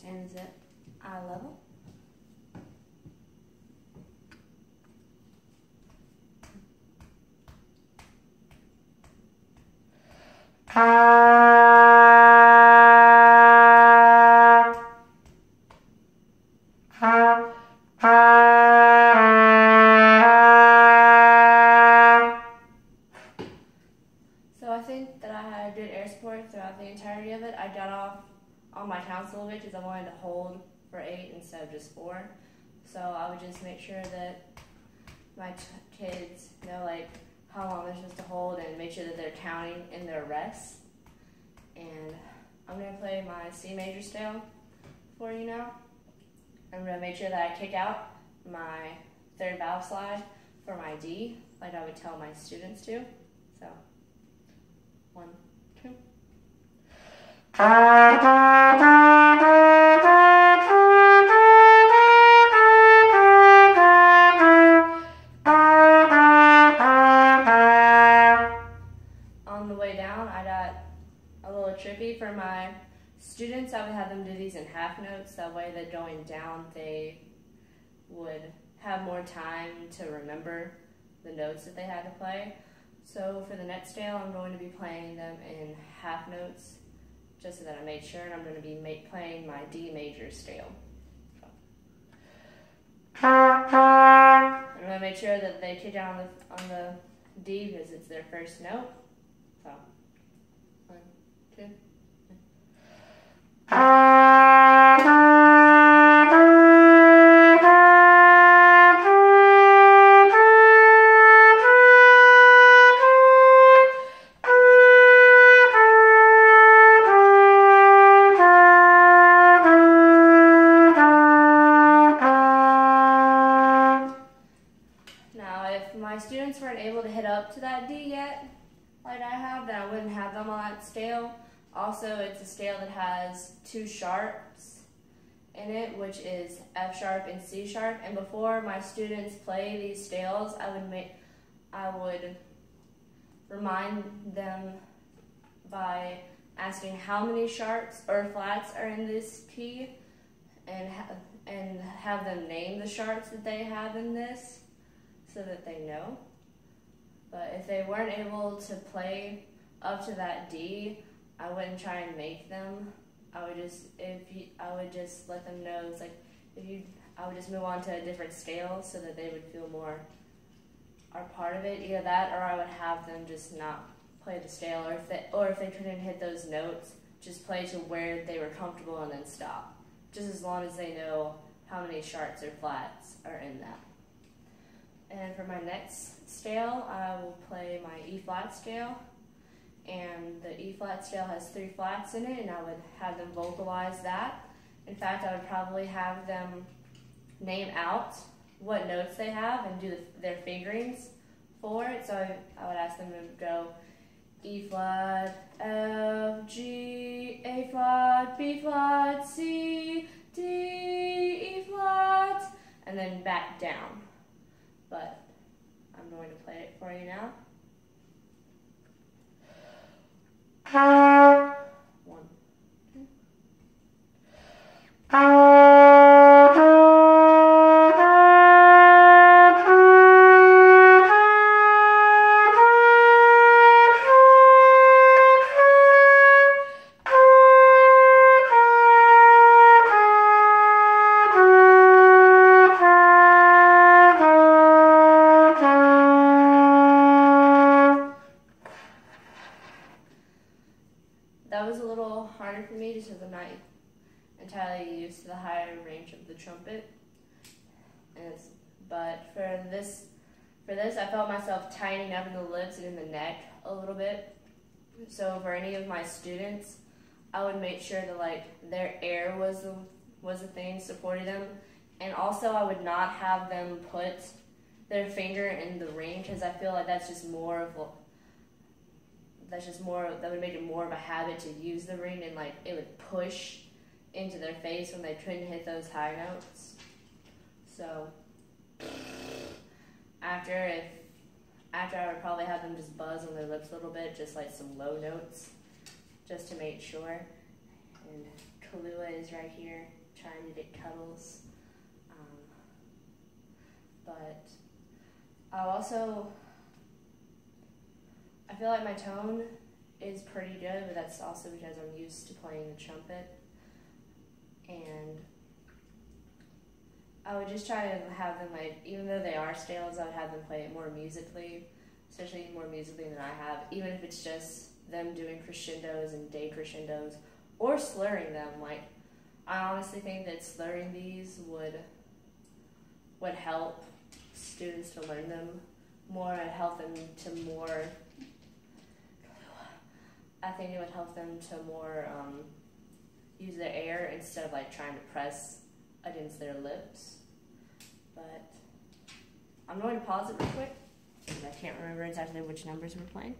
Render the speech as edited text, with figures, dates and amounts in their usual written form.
stands at eye level. So I think that I had good air support throughout the entirety of it. I got off on my counts a little bit because I wanted to hold for 8 instead of just 4. So I would just make sure that my kids know like how long they're supposed to hold and make sure that they're counting in their rests. And I'm going to play my C major scale for you now. I'm going to make sure that I kick out my 3rd valve slide for my D, like I would tell my students to. So, 1, 2. On the way down, I got a little trippy for my students. I would have them do these in half notes. That way that going down, they would have more time to remember the notes that they had to play. So for the next scale, I'm going to be playing them in half notes, just so that I made sure, and I'm going to be playing my D major scale. I'm going to make sure that they kick down on the D because it's their first note. So, 1, 2. Now, if my students weren't able to hit up to that D yet, like I have, then I wouldn't have them on that scale. Also, it's a scale that has 2 sharps in it, which is F sharp and C sharp. And before my students play these scales, I would remind them by asking how many sharps or flats are in this key, and have them name the sharps that they have in this, so that they know. But if they weren't able to play up to that D, I wouldn't try and make them. I would just let them know. It's like I would just move on to a different scale so that they would feel more are part of it. Either that, or I would have them just not play the scale, or if they couldn't hit those notes, just play to where they were comfortable and then stop. Just as long as they know how many sharps or flats are in that. And for my next scale, I will play my E flat scale. And the E flat scale has 3 flats in it, and I would have them vocalize that. In fact, I would probably have them name out what notes they have and do their fingerings for it. So I would ask them to go E flat, F, G, A flat, B flat, C, D, E flat, and then back down. But I'm going to play it for you now. 1, 2. That was a little harder for me just because I'm not entirely used to the higher range of the trumpet. But for this, I felt myself tightening up in the lips and in the neck a little bit. So for any of my students, I would make sure that like their air was the thing supporting them, and also I would not have them put their finger in the ring because I feel like that would make it more of a habit to use the ring, and like it would push into their face when they couldn't hit those high notes. So after I would probably have them just buzz on their lips a little bit, just like some low notes, just to make sure. And Kahlua is right here trying to get cuddles. But I feel like my tone is pretty good, but that's also because I'm used to playing the trumpet. And I would just try to have them, like, even though they are scales, I would have them play it more musically, especially more musically than I have, even if it's just them doing crescendos and decrescendos, or slurring them. Like, I honestly think that slurring these would help students to learn them more and help them to more, I think it would help them to more use their air instead of like trying to press against their lips. But I'm going to pause it real quick because I can't remember exactly which numbers we're playing.